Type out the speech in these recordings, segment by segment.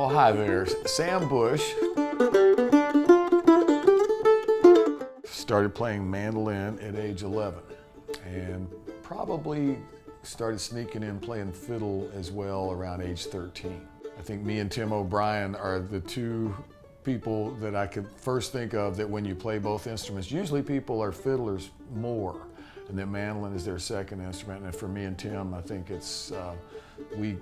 Well, hi there. Sam Bush. Started playing mandolin at age 11 and probably started sneaking in playing fiddle as well around age 13. I think me and Tim O'Brien are the two people that I could first think of that when you play both instruments, usually people are fiddlers more, and then mandolin is their second instrument. And for me and Tim, I think it's, we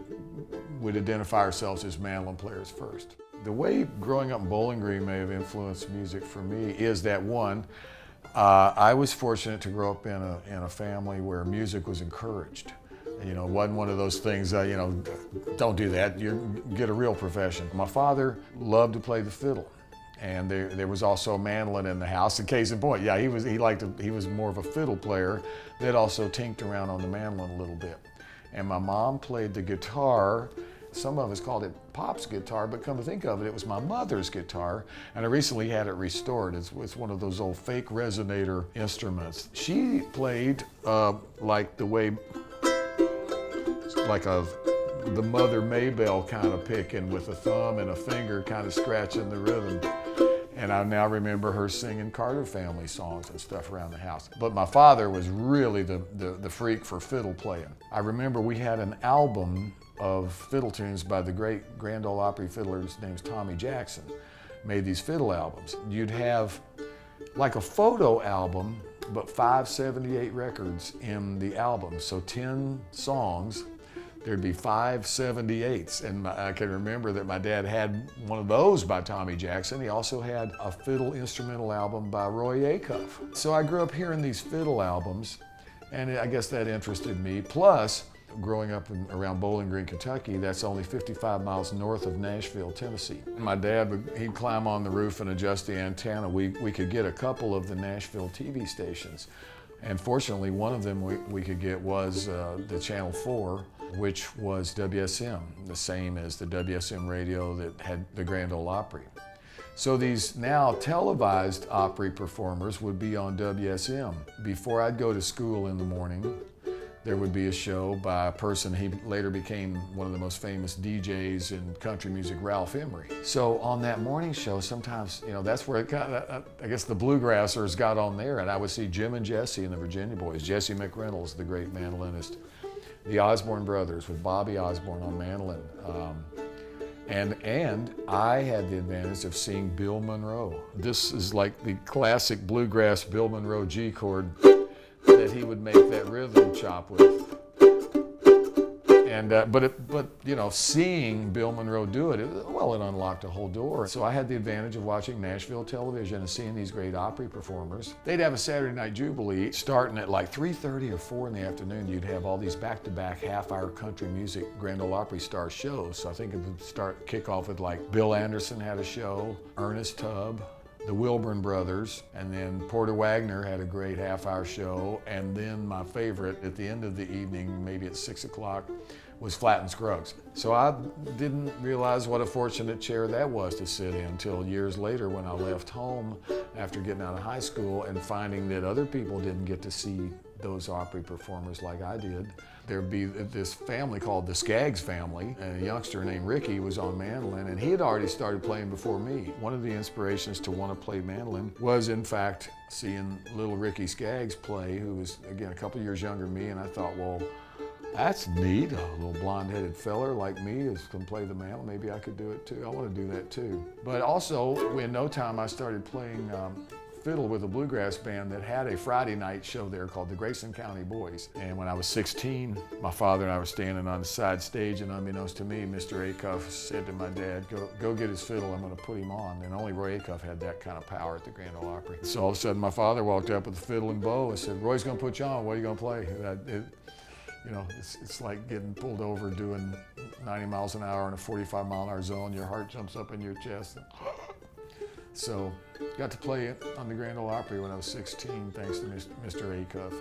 would identify ourselves as mandolin players first. The way growing up in Bowling Green may have influenced music for me is that one, I was fortunate to grow up in a family where music was encouraged. You know, it wasn't one of those things, you know, don't do that, you get a real profession. My father loved to play the fiddle, and there was also a mandolin in the house. And case in point, yeah, he was more of a fiddle player that also tinked around on the mandolin a little bit. And my mom played the guitar. Some of us called it Pop's guitar, but come to think of it, it was my mother's guitar, and I recently had it restored. It's one of those old fake resonator instruments. She played like the way, like the Mother Maybell kind of picking with a thumb and a finger kind of scratching the rhythm. And I now remember her singing Carter family songs and stuff around the house. But my father was really the freak for fiddle playing. I remember we had an album of fiddle tunes by the great Grand Ole Opry fiddler, his name's Tommy Jackson, made these fiddle albums. You'd have like a photo album, but 578 records in the album. So 10 songs, there'd be 578s. And I can remember that my dad had one of those by Tommy Jackson. He also had a fiddle instrumental album by Roy Acuff. So I grew up hearing these fiddle albums, and I guess that interested me. Plus, growing up around Bowling Green, Kentucky, that's only 55 miles north of Nashville, Tennessee. My dad, he'd climb on the roof and adjust the antenna. We could get a couple of the Nashville TV stations. And fortunately, one of them we could get was the Channel 4, which was WSM, the same as the WSM radio that had the Grand Ole Opry. So these now televised Opry performers would be on WSM. Before I'd go to school in the morning, there would be a show by a person, he later became one of the most famous DJs in country music, Ralph Emery. So on that morning show, sometimes, you know, that's where it kind of, I guess the Bluegrassers got on there, and I would see Jim and Jesse and the Virginia Boys, Jesse McReynolds, the great mandolinist, the Osborne brothers with Bobby Osborne on mandolin. And I had the advantage of seeing Bill Monroe. This is like the classic bluegrass Bill Monroe G chord that he would make that rhythm chop with. And but you know, seeing Bill Monroe do it, it unlocked a whole door. So I had the advantage of watching Nashville television and seeing these great Opry performers. They'd have a Saturday night jubilee starting at like 3:30 or 4 in the afternoon. You'd have all these back-to-back half-hour country music Grand Ole Opry star shows. So I think it would kick off with like Bill Anderson had a show, Ernest Tubb, the Wilburn Brothers, and then Porter Wagoner had a great half-hour show, and then my favorite at the end of the evening, maybe at 6 o'clock, was Flatt and Scruggs. So I didn't realize what a fortunate chair that was to sit in until years later when I left home after getting out of high school and finding that other people didn't get to see those Opry performers like I did. There'd be this family called the Skaggs family, and a youngster named Ricky was on mandolin, and he had already started playing before me. One of the inspirations to want to play mandolin was, in fact, seeing little Ricky Skaggs play, who was, again, a couple years younger than me, and I thought, well, that's neat. A little blonde-headed feller like me can play the mandolin. Maybe I could do it too. I want to do that too. But also, in no time, I started playing fiddle with a bluegrass band that had a Friday night show there called the Grayson County Boys. And when I was 16, my father and I were standing on the side stage, and unbeknownst to me, Mr. Acuff said to my dad, go get his fiddle, I'm going to put him on. And only Roy Acuff had that kind of power at the Grand Ole Opry. So all of a sudden, my father walked up with the fiddle and bow and said, Roy's going to put you on, what are you going to play? You know, it's like getting pulled over doing 90 miles an hour in a 45 mile an hour zone. Your heart jumps up in your chest. So got to play it on the Grand Ole Opry when I was 16, thanks to Mr. Acuff.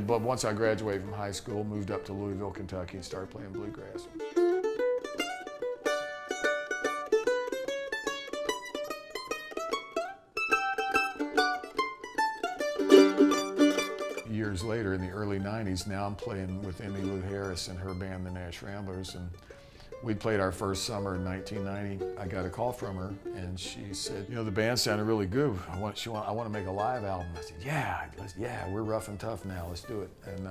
But once I graduated from high school, moved up to Louisville, Kentucky, and started playing bluegrass. Years later, in the early 90s, now I'm playing with Emmylou Harris and her band, the Nash Ramblers, and We played our first summer in 1990. I got a call from her, and she said, "You know, the band sounded really good. I want to make a live album." I said, "Yeah, we're rough and tough now. Let's do it." And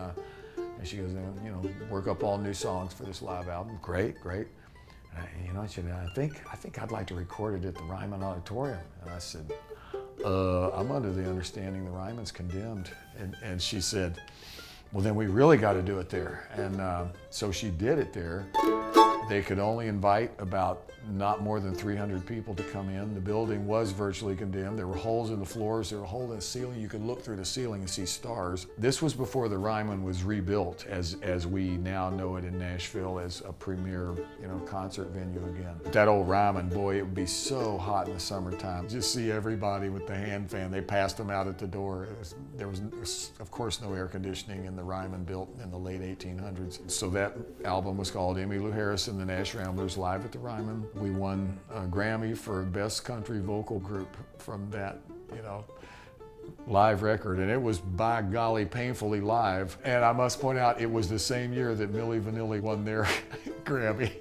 she goes, "You know, work up all new songs for this live album." Great. And she said, I think I'd like to record it at the Ryman Auditorium." And I said, "I'm under the understanding the Ryman's condemned." And she said, "Well, then we really got to do it there." And so she did it there. They could only invite about not more than 300 people to come in. The building was virtually condemned. There were holes in the floors, there were holes in the ceiling. You could look through the ceiling and see stars. This was before the Ryman was rebuilt as we now know it in Nashville as a premier, concert venue again. That old Ryman, boy, it would be so hot in the summertime. Just see everybody with the hand fan. They passed them out at the door. There was, of course, no air conditioning in the Ryman built in the late 1800s. So that album was called Emmylou Harris and the Nash Ramblers Live at the Ryman. We won a Grammy for Best Country Vocal Group from that, live record, and it was, by golly, painfully live. And I must point out, it was the same year that Milli Vanilli won their Grammy,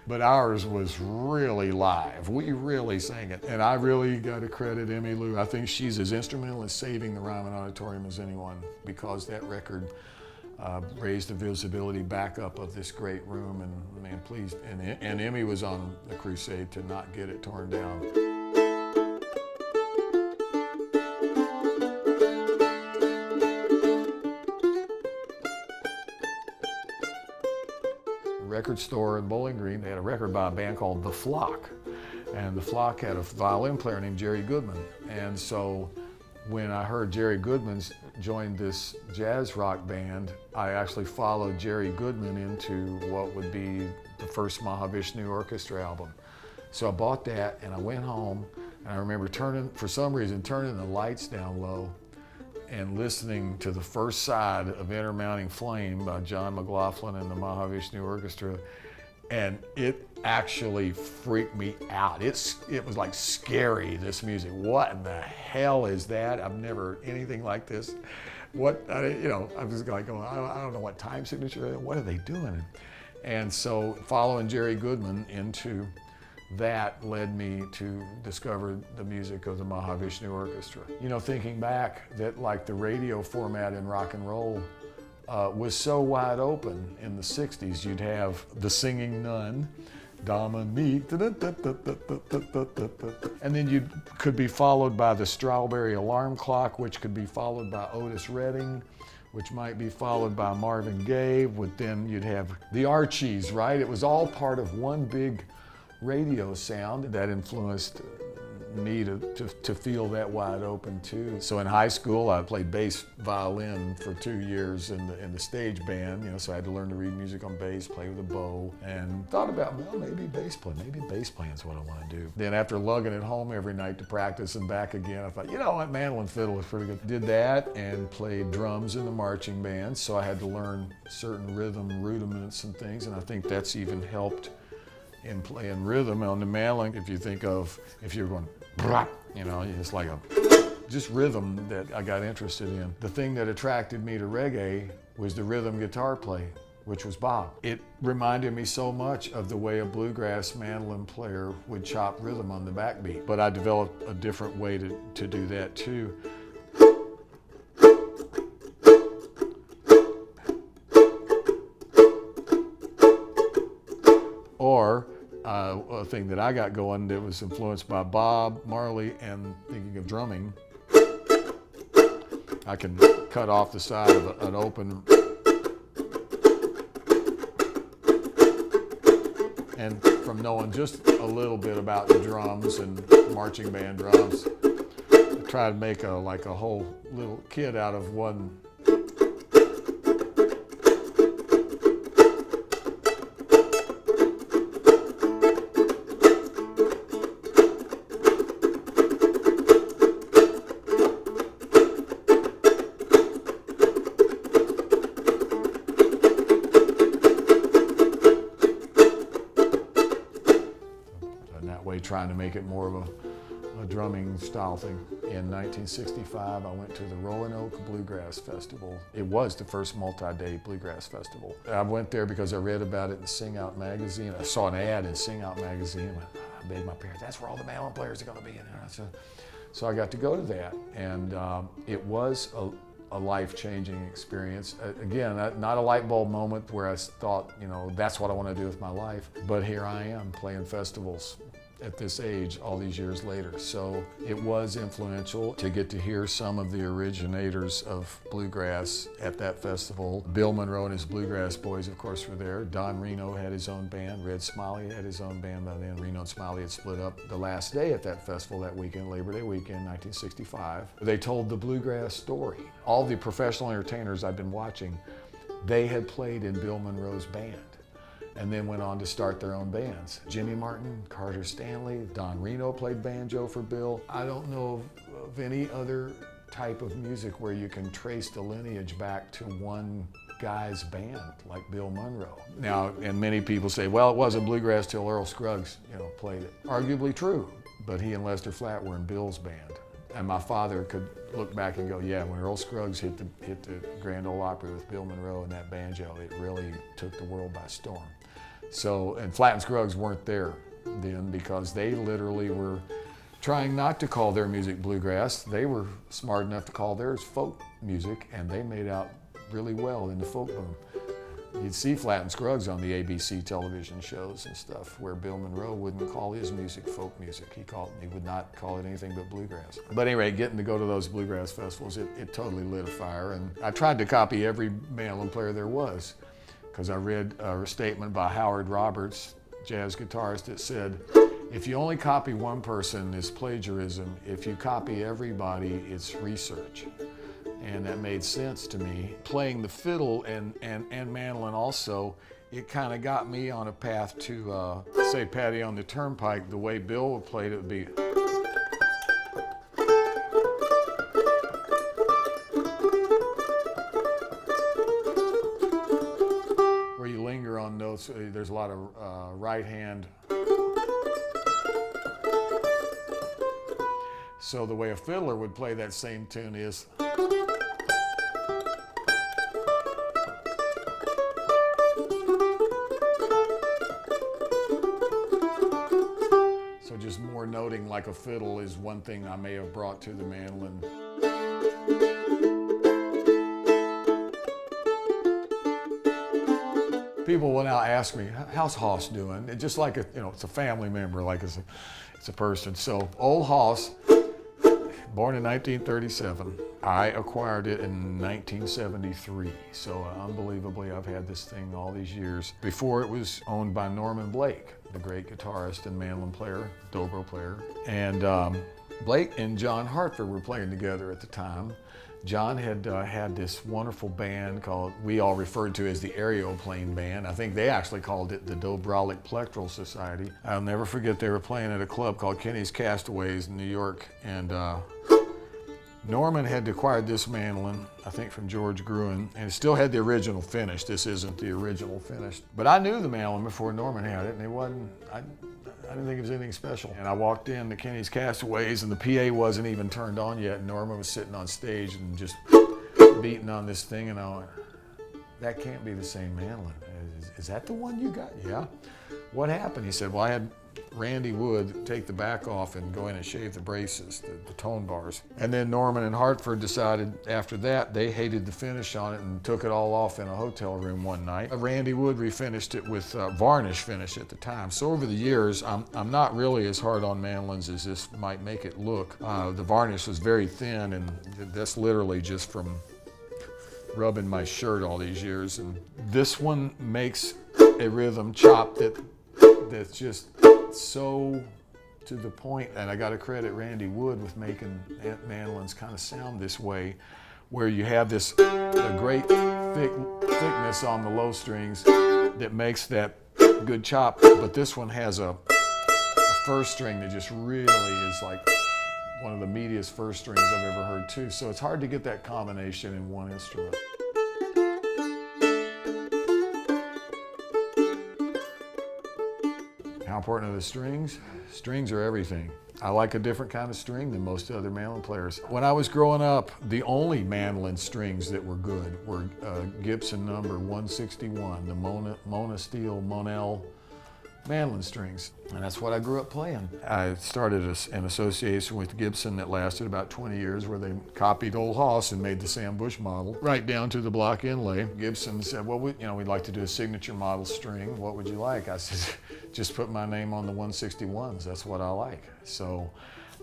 but ours was really live. We really sang it, and I really got to credit Emmylou. I think she's as instrumental in saving the Ryman Auditorium as anyone, because that record raised the visibility back up of this great room, and man, please, and Emmy was on the crusade to not get it torn down. Record store in Bowling Green, they had a record by a band called The Flock, and The Flock had a violin player named Jerry Goodman. And so when I heard Jerry Goodman's joined this jazz rock band, I actually followed Jerry Goodman into what would be the first Mahavishnu Orchestra album. So I bought that, and I went home, and I remember for some reason turning the lights down low and listening to the first side of Intermounting Flame by John McLaughlin and the Mahavishnu Orchestra, and it actually freaked me out. It was like scary, this music. What in the hell is that? I've never anything like this. I was like going, I don't know what time signature, what are they doing? And so following Jerry Goodman into that led me to discover the music of the Mahavishnu Orchestra. Thinking back, that like the radio format in rock and roll was so wide open in the 60s. You'd have the singing nun, Dominique, and then you could be followed by the Strawberry Alarm Clock, which could be followed by Otis Redding, which might be followed by Marvin Gaye. Then you'd have the Archies, right? It was all part of one big radio sound that influenced me to feel that wide open too. So in high school, I played bass violin for 2 years in the stage band, so I had to learn to read music on bass, play with a bow, and thought about, maybe bass playing is what I want to do. Then after lugging it home every night to practice and back again, I thought, what, mandolin fiddle was pretty good. Did that and played drums in the marching band, so I had to learn certain rhythm rudiments and things, and I think that's even helped in playing rhythm on the mandolin. If you're going, it's like just rhythm that I got interested in. The thing that attracted me to reggae was the rhythm guitar play, which was Bob. It reminded me so much of the way a bluegrass mandolin player would chop rhythm on the backbeat. But I developed a different way to do that too. Or a thing that I got going that was influenced by Bob Marley, and thinking of drumming, I can cut off the side of an open, and from knowing just a little bit about the drums and marching band drums, I try to make a whole little kit out of one. Trying to make it more of a drumming style thing. In 1965, I went to the Roanoke Bluegrass Festival. It was the first multi-day bluegrass festival. I went there because I read about it in Sing Out magazine. I saw an ad in Sing Out magazine. I begged my parents, that's where all the mandolin players are going to be. So I got to go to that, and it was a life-changing experience. Again, not a light bulb moment where I thought, that's what I want to do with my life, but here I am playing festivals at this age all these years later. So it was influential to get to hear some of the originators of bluegrass at that festival. Bill Monroe and his Bluegrass Boys, of course, were there. Don Reno had his own band. Red Smiley had his own band by then. Reno and Smiley had split up the last day at that festival that weekend, Labor Day weekend, 1965. They told the bluegrass story. All the professional entertainers I'd been watching, they had played in Bill Monroe's band, and then went on to start their own bands. Jimmy Martin, Carter Stanley, Don Reno played banjo for Bill. I don't know of any other type of music where you can trace the lineage back to one guy's band like Bill Monroe. Now, and many people say, well, it wasn't bluegrass till Earl Scruggs, played it. Arguably true, but he and Lester Flatt were in Bill's band. And my father could look back and go, yeah, when Earl Scruggs hit the Grand Ole Opry with Bill Monroe and that banjo, it really took the world by storm. So, and Flatt and Scruggs weren't there then because they literally were trying not to call their music bluegrass. They were smart enough to call theirs folk music, and they made out really well in the folk boom. You'd see Flatt and Scruggs on the ABC television shows and stuff where Bill Monroe wouldn't call his music folk music. He would not call it anything but bluegrass. But anyway, getting to go to those bluegrass festivals, it totally lit a fire. And I tried to copy every mandolin player there was, because I read a statement by Howard Roberts, jazz guitarist, that said, if you only copy one person, it's plagiarism. If you copy everybody, it's research. And that made sense to me. Playing the fiddle and mandolin also, it kind of got me on a path to, say, Patty on the Turnpike. The way Bill would play it would be, where you linger on notes. There's a lot of right hand. So the way a fiddler would play that same tune is, so just more noting like a fiddle is one thing I may have brought to the mandolin. People will now ask me, how's Hoss doing? It's just like it's a family member, like it's a person. So old Hoss, born in 1937. I acquired it in 1973. So unbelievably, I've had this thing all these years. Before it was owned by Norman Blake, the great guitarist and mandolin player, dobro player. And Blake and John Hartford were playing together at the time. John had had this wonderful band called, we all referred to as the Aeroplane Band. I think they actually called it the Dobrolic Plectral Society. I'll never forget they were playing at a club called Kenny's Castaways in New York, and Norman had acquired this mandolin, I think from George Gruen, and it still had the original finish. This isn't the original finish. But I knew the mandolin before Norman had it, and it wasn't, I didn't think it was anything special. And I walked in to Kenny's Castaways, and the PA wasn't even turned on yet. Norman was sitting on stage and just beating on this thing, and I went, that can't be the same mandolin. Is that the one you got? Yeah. What happened? He said, well, I had Randy Wood take the back off and go in and shave the braces, the tone bars. And then Norman and Hartford decided after that they hated the finish on it and took it all off in a hotel room one night. Randy Wood refinished it with varnish finish at the time. So over the years, I'm not really as hard on mandolins as this might make it look. The varnish was very thin, and that's literally just from rubbing my shirt all these years. And this one makes a rhythm chop that's just so to the point, and I got to credit Randy Wood with making mandolins kind of sound this way, where you have this a great thickness on the low strings that makes that good chop, but this one has a first string that just really is like one of the meatiest first strings I've ever heard too, so it's hard to get that combination in one instrument. How important are the strings? Strings are everything. I like a different kind of string than most other mandolin players. When I was growing up, the only mandolin strings that were good were Gibson number 161, the Mona Steel Monel mandolin strings, and that's what I grew up playing. I started an association with Gibson that lasted about 20 years, where they copied Old Hoss and made the Sam Bush model right down to the block inlay. Gibson said, well, we'd like to do a signature model string. What would you like? I said, just put my name on the 161s. That's what I like. So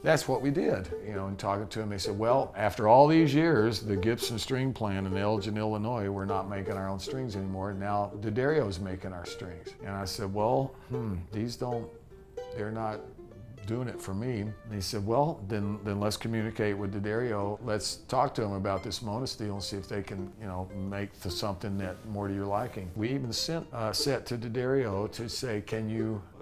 that's what we did, and talking to them, they said, well, after all these years, the Gibson string plant in Elgin, Illinois, we're not making our own strings anymore. Now Daddario's making our strings. And I said, well, they're not doing it for me. And he said, well, then let's communicate with Daddario. Let's talk to them about this Mona Steel and see if they can, make something that more to your liking. We even sent a set to Daddario to say,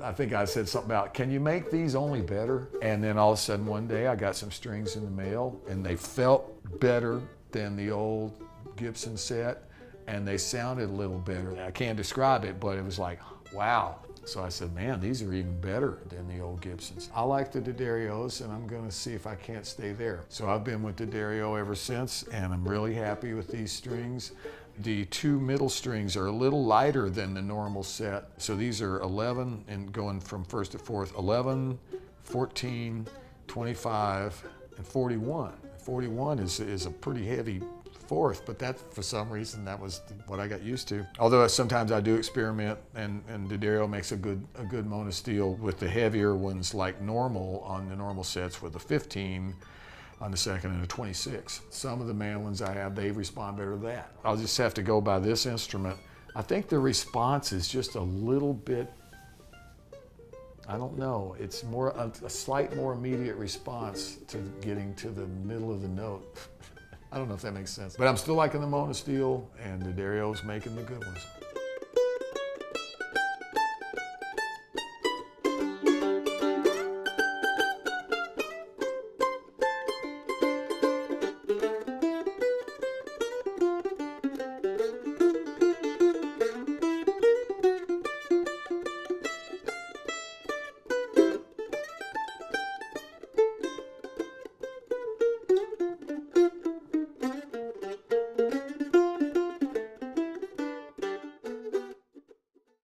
I think I said something about, can you make these only better? And then all of a sudden one day I got some strings in the mail and they felt better than the old Gibson set, and they sounded a little better. I can't describe it, but it was like, wow. So I said, man, these are even better than the old Gibsons. I like the Daddarios, and I'm gonna see if I can't stay there. So I've been with Daddario ever since, and I'm really happy with these strings. The two middle strings are a little lighter than the normal set. So these are 11, and going from first to fourth, 11, 14, 25, and 41. 41 is a pretty heavy fourth, but that, for some reason, that was what I got used to. Although sometimes I do experiment, and Daddario makes a good Mona Steel with the heavier ones, like normal on the normal sets, with a 15 on the second and a 26. Some of the mandolins I have, they respond better to that. I'll just have to go by this instrument. I think the response is just a little bit, I don't know, it's more a slight more immediate response to getting to the middle of the note. I don't know if that makes sense. But I'm still liking the Mona Steel, and Daddario's making the good ones.